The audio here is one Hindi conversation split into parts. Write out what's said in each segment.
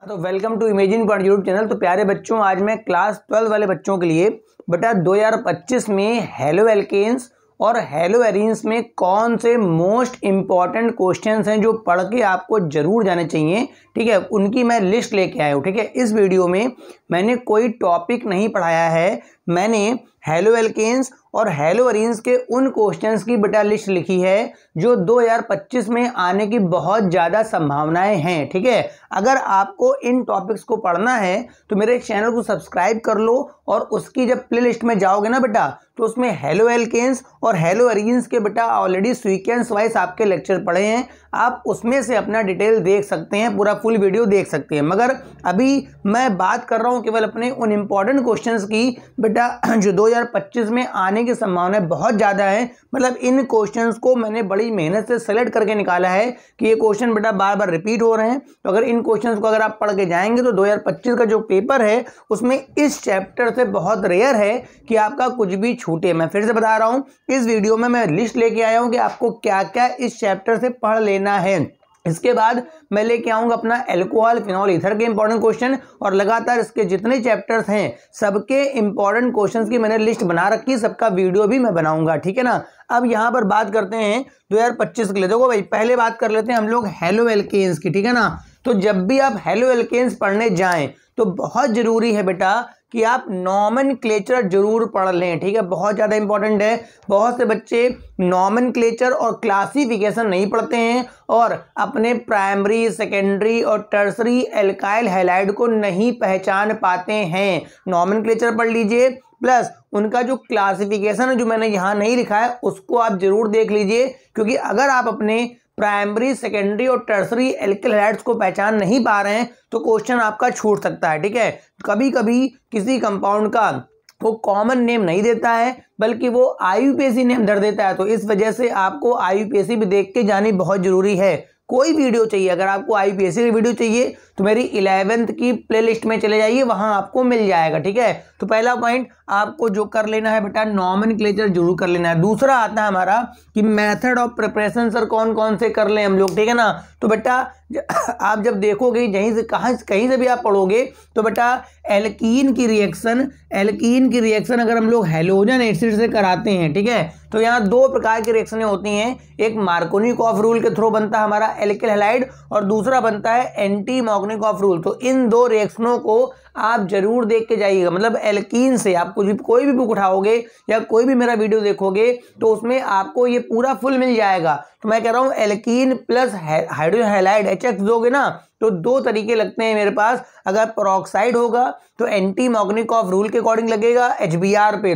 तो welcome to imagine point YouTube channel. तो प्यारे बच्चों, आज मैं क्लास 12 वाले बच्चों के लिए बेटा 2025 में हेलो एल्केन्स और हेलो एरीन्स में कौन से मोस्ट इंपॉर्टेंट क्वेश्चंस हैं जो पढ़ के आपको जरूर जाने चाहिए, ठीक है, उनकी मैं लिस्ट लेके आया हूँ। ठीक है, इस वीडियो में मैंने कोई टॉपिक नहीं पढ़ाया है, मैंने हेलो एल्केन्स और हेलो एरीन्स के उन क्वेश्चंस की बेटा लिस्ट लिखी है जो 2025 में आने की बहुत ज़्यादा संभावनाएं हैं। ठीक है, अगर आपको इन टॉपिक्स को पढ़ना है तो मेरे चैनल को सब्सक्राइब कर लो और उसकी जब प्लेलिस्ट में जाओगे ना बेटा, तो उसमें हेलो एल्केन्स और हेलो एरीन्स के बेटा ऑलरेडी सीक्वेंस वाइज आपके लेक्चर पढ़े हैं, आप उसमें से अपना डिटेल देख सकते हैं, पूरा फुल वीडियो देख सकते हैं। मगर अभी मैं बात कर रहा हूं केवल अपने उन इंपॉर्टेंट क्वेश्चंस की बेटा जो 2025 में आने की संभावना बहुत ज़्यादा है। मतलब इन क्वेश्चंस को मैंने बड़ी मेहनत से सेलेक्ट करके निकाला है कि ये क्वेश्चन बेटा बार बार रिपीट हो रहे हैं, तो अगर इन क्वेश्चंस को अगर आप पढ़ के जाएंगे तो 2025 का जो पेपर है उसमें इस चैप्टर से बहुत रेयर है कि आपका कुछ भी छूटे। मैं फिर से बता रहा हूं, इस वीडियो में मैं लिस्ट लेके आया हूं कि आपको क्या क्या इस चैप्टर से पढ़ लेना है। इसके बाद मैं लेके आऊंगा अपना अल्कोहल फिनॉल ईथर के इंपॉर्टेंट क्वेश्चन, और लगातार इसके जितने चैप्टर्स हैं सबके इंपॉर्टेंट क्वेश्चंस की मैंने लिस्ट बना रखी, सबका वीडियो भी मैं बनाऊंगा। ठीक है ना, अब यहां पर बात करते हैं 2025 के लिए। देखो भाई, पहले बात कर लेते हैं हम लोग हेलो एल्केन्स की। ठीक है ना, तो जब भी आप हेलो एल्केन्स पढ़ने जाएं तो बहुत जरूरी है बेटा कि आप नॉमेनक्लेचर जरूर पढ़ लें। ठीक है, बहुत ज़्यादा इंपॉर्टेंट है। बहुत से बच्चे नॉमेनक्लेचर और क्लासिफिकेशन नहीं पढ़ते हैं और अपने प्राइमरी, सेकेंडरी और टर्सरी एल्काइल हैलाइड को नहीं पहचान पाते हैं। नॉमेनक्लेचर पढ़ लीजिए, प्लस उनका जो क्लासिफिकेशन है जो मैंने यहाँ नहीं लिखा है उसको आप जरूर देख लीजिए, क्योंकि अगर आप अपने प्राइमरी, सेकेंडरी और टर्सरी एल्काइल हैलाइड्स को पहचान नहीं पा रहे हैं तो क्वेश्चन आपका छूट सकता है। ठीक है, कभी कभी किसी कंपाउंड का वो कॉमन नेम नहीं देता है बल्कि वो आईयूपीएसी नेम धर देता है, तो इस वजह से आपको आईयूपीएसी भी देख के जानी बहुत जरूरी है। कोई वीडियो चाहिए, अगर आपको आईयूपीएसी की वीडियो चाहिए तो मेरी 11th की प्लेलिस्ट में चले जाइए, वहां आपको मिल जाएगा। ठीक है, तो पहला पॉइंट आपको जो कर लेना है बेटा, नॉमेनक्लेचर जरूर कर लेना है। दूसरा आता है हमारा कि मेथड ऑफ प्रिपरेशन सर कौन कौन से कर लें हम लोग। ठीक है ना, तो बेटा आप जब देखोगे कहीं से भी आप पढ़ोगे तो बेटा एल्कीन की रिएक्शन अगर हम लोग हैलोजन एसिड से कराते हैं, ठीक है, तो यहाँ दो प्रकार की रिएक्शनें होती हैं। एक मार्कोनिकॉफ रूल के थ्रू बनता है हमारा एल्किल हैलाइड और दूसरा बनता है एंटी मार्कोनिकॉफ रूल। तो इन दो रिएक्शनों को आप जरूर देख के जाइएगा। मतलब एल्कीन से आप कोई भी बुक उठाओगे या कोई भी मेरा वीडियो देखोगे तो उसमें आपको ये पूरा फुल मिल जाएगा। तो मैं कह रहा हूँ alkene plus hydrogen halide HX दोगे ना तो दो तरीके लगते हैं मेरे पास। अगर पेरोक्साइड होगा तो एंटी मार्कोनिकॉफ रूल के अकॉर्डिंग लगेगा HBr पे,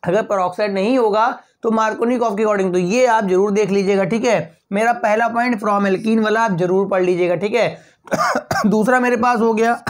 अगर पेरोक्साइड नहीं होगा तो मार्कोनिकॉफ के अकॉर्डिंग। तो ये आप जरूर देख लीजिएगा। ठीक है, मेरा पहला पॉइंट फ्रॉम एल्कीन वाला आप जरूर पढ़ लीजिएगा। ठीक है, दूसरा मेरे पास हो गया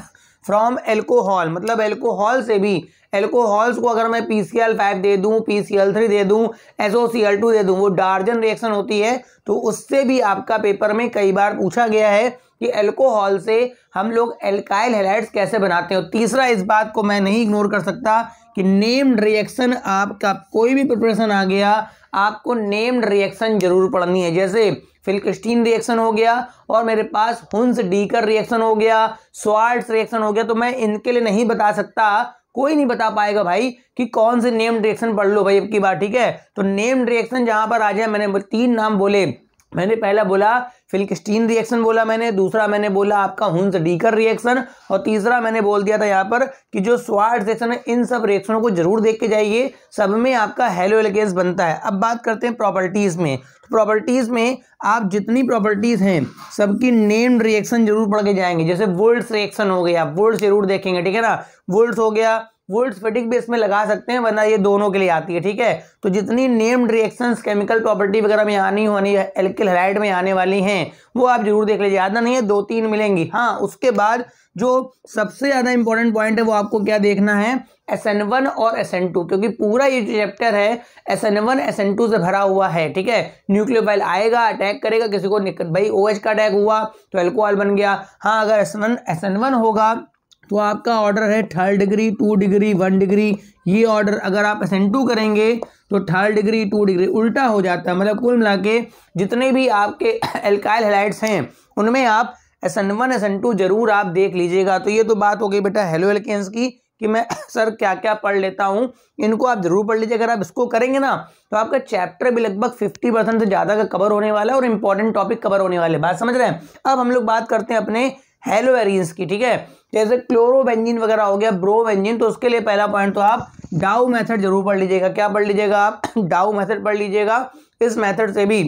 फ्रॉम एल्कोहल, मतलब एल्कोहल से भी, एल्कोहल्स को अगर मैं PCl5 दे दूं, PCl3 दे दूं, SOCl2 दे दूं, वो डार्जन रिएक्शन होती है, तो उससे भी आपका पेपर में कई बार पूछा गया है कि एल्कोहल से हम लोग एल्काइल हैलाइड्स कैसे बनाते हैं। तीसरा, इस बात को मैं नहीं इग्नोर कर सकता कि नेम्ड रिएक्शन, आपका कोई भी प्रिपरेशन आ गया आपको नेम्ड रिएक्शन जरूर पढ़नी है। जैसे फिल्क्स्टीन रिएक्शन हो गया और मेरे पास हुंस डीकर रिएक्शन हो गया, स्वार्ट्स रिएक्शन हो गया, तो मैं इनके लिए नहीं बता सकता, कोई नहीं बता पाएगा भाई कि कौन से नेम्ड रिएक्शन पढ़ लो भाई अब की बार। ठीक है, तो नेम्ड रिएक्शन जहां पर आ जाए, मैंने 3 नाम बोले, मैंने पहला बोला फिल्क्स्टीन रिएक्शन बोला मैंने, दूसरा मैंने बोला आपका हुंस डीकर रिएक्शन और तीसरा मैंने बोल दिया था यहाँ पर कि जो स्वार्ट्स रिएक्शन है। इन सब रिएक्शनों को जरूर देख के जाइए, सब में आपका हेलो एल्केन्स बनता है। अब बात करते हैं प्रॉपर्टीज में। तो प्रॉपर्टीज में आप जितनी प्रॉपर्टीज हैं सबकी नेम्ड रिएक्शन जरूर पढ़ के जाएंगे। जैसे वुल्ट्स रिएक्शन हो गया, वुल्ट्स जरूर देखेंगे। ठीक है ना, वुल्ट्स हो गया, वुल्ट्स फेटिक भी इसमें लगा सकते हैं, वरना ये दोनों के लिए आती है। ठीक है, तो जितनी नेम्ड रिएक्शंस केमिकल प्रॉपर्टी वगैरह में आनी होनी है, एल्किल हैलाइड में आने वाली हैं, वो आप जरूर देख लीजिए। ज़्यादा नहीं है, 2-3 मिलेंगी। हाँ, उसके बाद जो सबसे ज़्यादा इंपॉर्टेंट पॉइंट है वो आपको क्या देखना है, SN1 और SN2, क्योंकि पूरा ये जो चैप्टर है SN1 SN2 से भरा हुआ है। ठीक है, न्यूक्लियोफाइल आएगा, अटैक करेगा, किसी को भाई OH का अटैक हुआ तो अल्कोहल बन गया। हाँ, अगर SN1 होगा तो आपका ऑर्डर है 3rd डिग्री, 2 डिग्री, 1 डिग्री, ये ऑर्डर। अगर आप SN2 करेंगे तो 3rd डिग्री, 2 डिग्री, उल्टा हो जाता है। मतलब कुल मिला के जितने भी आपके एल्काइल हैलाइड्स हैं उनमें आप SN1 SN2 जरूर आप देख लीजिएगा। तो ये तो बात हो गई बेटा हेलो एल्केन्स की कि मैं सर क्या क्या पढ़ लेता हूँ, इनको आप जरूर पढ़ लीजिए। अगर आप इसको करेंगे ना तो आपका चैप्टर भी लगभग 50% से ज़्यादा का कवर होने वाला है और इंपॉर्टेंट टॉपिक कवर होने वाले। बात समझ रहे हैं। अब हम लोग बात करते हैं अपने हेलो एरीन्स की, ठीक है। जैसे क्लोरोबेंजीन वगैरह हो गया, ब्रोबेंजीन, तो उसके लिए पहला पॉइंट तो आप डाउ मेथड जरूर पढ़ लीजिएगा। क्या पढ़ लीजिएगा आप? डाउ मेथड पढ़ लीजिएगा। इस मेथड से भी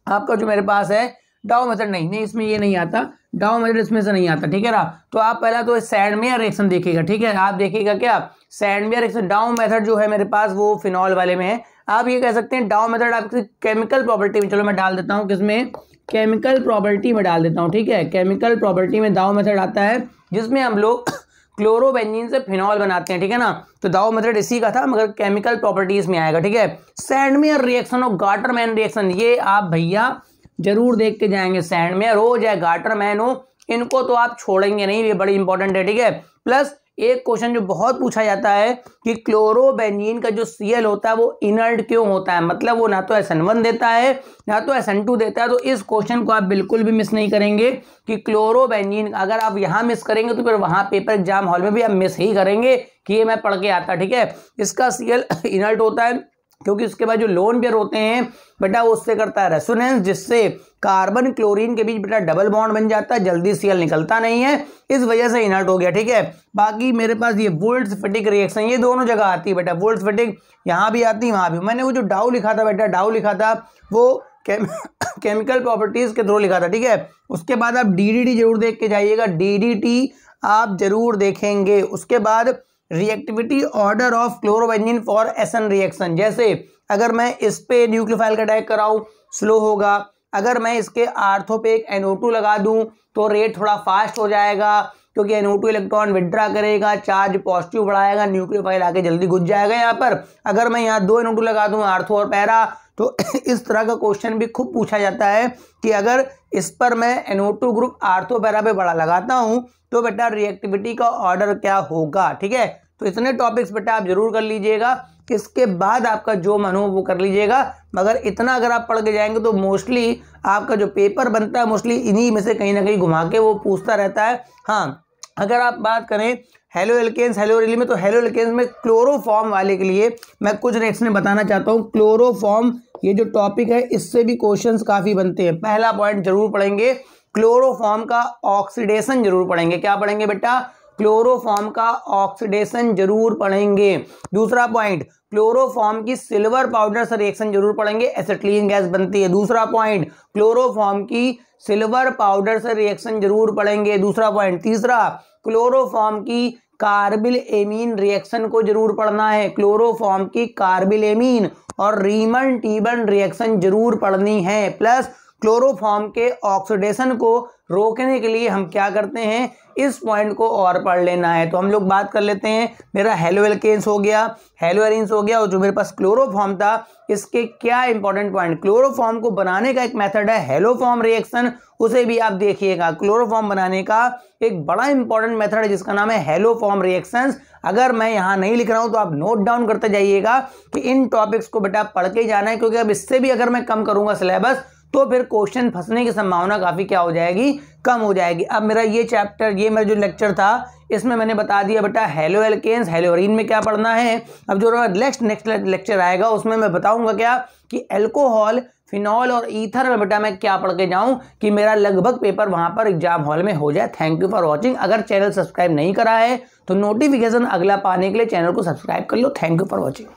आपका जो मेरे पास है डाउ मेथड नहीं इसमें ये नहीं आता, डाउ मेथड इसमें से नहीं आता, ठीक है ना। तो आप पहला तो सैंडमेयर रिएक्शन देखिएगा, ठीक है। आप देखिएगा क्या सैंडमेयर रिएक्शन, डाउ मेथड जो है मेरे पास वो फिनॉल वाले में है। आप ये कह सकते हैं डाउ मेथड आपकी केमिकल प्रॉपर्टी में, चलो मैं डाल देता हूँ किसमें, केमिकल प्रॉपर्टी में डाल देता हूँ, ठीक है। केमिकल प्रॉपर्टी में डाउ मेथड आता है जिसमें हम लोग क्लोरोबेंजीन से फिनॉल बनाते हैं, ठीक है ना। तो दाउ मेथड इसी का था मगर केमिकल प्रॉपर्टीज में आएगा, ठीक है। सैंडमेयर रिएक्शन और गाटरमैन रिएक्शन ये आप भैया जरूर देख के जाएंगे। सैंडमेयर हो चाहे गाटरमैन हो, इनको तो आप छोड़ेंगे नहीं, ये बड़ी इंपॉर्टेंट है, ठीक है। प्लस एक क्वेश्चन जो बहुत पूछा जाता है कि क्लोरोबेंजीन का जो Cl होता है वो इनर्ट क्यों होता है, मतलब वो ना तो SN1 देता है ना तो SN2 देता है। तो इस क्वेश्चन को आप बिल्कुल भी मिस नहीं करेंगे कि क्लोरोबेंजीन अगर आप यहाँ मिस करेंगे तो फिर वहाँ पेपर एग्जाम हॉल में भी आप मिस ही करेंगे कि ये मैं पढ़ के आता, ठीक है। इसका Cl इनर्ट होता है क्योंकि उसके बाद जो लोन पेयर होते हैं बेटा वो उससे करता है रेजोनेंस, जिससे कार्बन क्लोरीन के बीच बेटा डबल बॉन्ड बन जाता है, जल्दी Cl निकलता नहीं है, इस वजह से इनर्ट हो गया, ठीक है। बाकी मेरे पास ये वुल्फ-फिटिक रिएक्शन ये दोनों जगह आती है बेटा, वुल्फ-फिटिक यहाँ भी आती है वहाँ भी। मैंने वो जो डाउ लिखा था बेटा, डाउ लिखा था वो केमिकल प्रॉपर्टीज के थ्रू लिखा था, ठीक है। उसके बाद आप DDT जरूर देख के जाइएगा, DDT आप जरूर देखेंगे। उसके बाद reactivity order of chlorobenzene for SN reaction, जैसे अगर मैं इस पे न्यूक्लियोफाइल का अटैक कराऊं स्लो होगा, अगर मैं इसके आर्थो पे एक NO2 लगा दूं तो रेट थोड़ा फास्ट हो जाएगा क्योंकि NO2 इलेक्ट्रॉन विड्रा करेगा, चार्ज पॉजिटिव बढ़ाएगा, न्यूक्लियोफाइल आके जल्दी घुस जाएगा यहाँ पर। अगर मैं यहाँ 2 NO2 लगा दूं आर्थो और पैरा, तो इस तरह का क्वेश्चन भी खूब पूछा जाता है कि अगर इस पर मैं NO2 ग्रुप आर्थो पैरा पे बड़ा लगाता हूं तो बेटा रिएक्टिविटी का ऑर्डर क्या होगा, ठीक है। तो इतने टॉपिक्स बेटा आप जरूर कर लीजिएगा, इसके बाद आपका जो मन हो वो कर लीजिएगा। मगर इतना अगर आप पढ़ के जाएंगे तो मोस्टली आपका जो पेपर बनता है मोस्टली इन्हीं में से कहीं ना कहीं घुमा के वो पूछता रहता है। हाँ, अगर आप बात करें हेलो एल्केन्स हेलो एरिली में, तो हेलो एल्केन्स में क्लोरोफॉर्म वाले के लिए मैं कुछ रिएक्शन बताना चाहता हूँ। क्लोरोफॉर्म ये जो टॉपिक है इससे भी क्वेश्चंस काफ़ी बनते हैं। पहला पॉइंट जरूर पढ़ेंगे, क्लोरोफॉर्म का ऑक्सीडेशन जरूर पढ़ेंगे। क्या पढ़ेंगे बेटा? क्लोरोफॉर्म का ऑक्सीडेशन जरूर पढ़ेंगे। दूसरा पॉइंट, क्लोरोफॉर्म की सिल्वर पाउडर से रिएक्शन जरूर पढ़ेंगे, एसिटिलीन गैस बनती है। दूसरा पॉइंट, क्लोरोफॉर्म की सिल्वर पाउडर से रिएक्शन जरूर पढ़ेंगे, दूसरा पॉइंट। तीसरा, क्लोरोफॉर्म की कार्बिल एमीन रिएक्शन को जरूर पढ़ना है, क्लोरोफॉर्म की कार्बिल एमीन और रीमन टीबन रिएक्शन जरूर पढ़नी है। प्लस क्लोरोफॉर्म के ऑक्सीडेशन को रोकने के लिए हम क्या करते हैं, इस पॉइंट को और पढ़ लेना है। तो हम लोग बात कर लेते हैं, मेरा हेलो एल्केन्स हो गया, हेलो एरीन्स हो गया, और जो मेरे पास क्लोरोफॉर्म था इसके क्या इंपॉर्टेंट पॉइंट। क्लोरोफॉर्म को बनाने का एक मेथड है हेलोफॉर्म रिएक्शन, उसे भी आप देखिएगा। क्लोरोफॉर्म बनाने का एक बड़ा इंपॉर्टेंट मेथड है जिसका नाम है हेलोफॉर्म रिएक्शंस। अगर मैं यहाँ नहीं लिख रहा हूँ तो आप नोट डाउन करते जाइएगा कि इन टॉपिक्स को बेटा पढ़ के जाना है, क्योंकि अब इससे भी अगर मैं कम करूंगा सिलेबस तो फिर क्वेश्चन फंसने की संभावना काफी क्या हो जाएगी, कम हो जाएगी। अब मेरा ये चैप्टर, ये मेरा जो लेक्चर था इसमें मैंने बता दिया बेटा हेलो एल्केन्स हेलो एरीन में क्या पढ़ना है। अब जो नेक्स्ट लेक्चर आएगा उसमें मैं बताऊंगा क्या कि एल्कोहल, फिनॉल और ईथर में बेटा मैं क्या पढ़ के जाऊं कि मेरा लगभग पेपर वहां पर एग्जाम हॉल में हो जाए। Thank you for watching. अगर चैनल सब्सक्राइब नहीं करा है तो नोटिफिकेशन अगला पाने के लिए चैनल को सब्सक्राइब कर लो। Thank you for watching.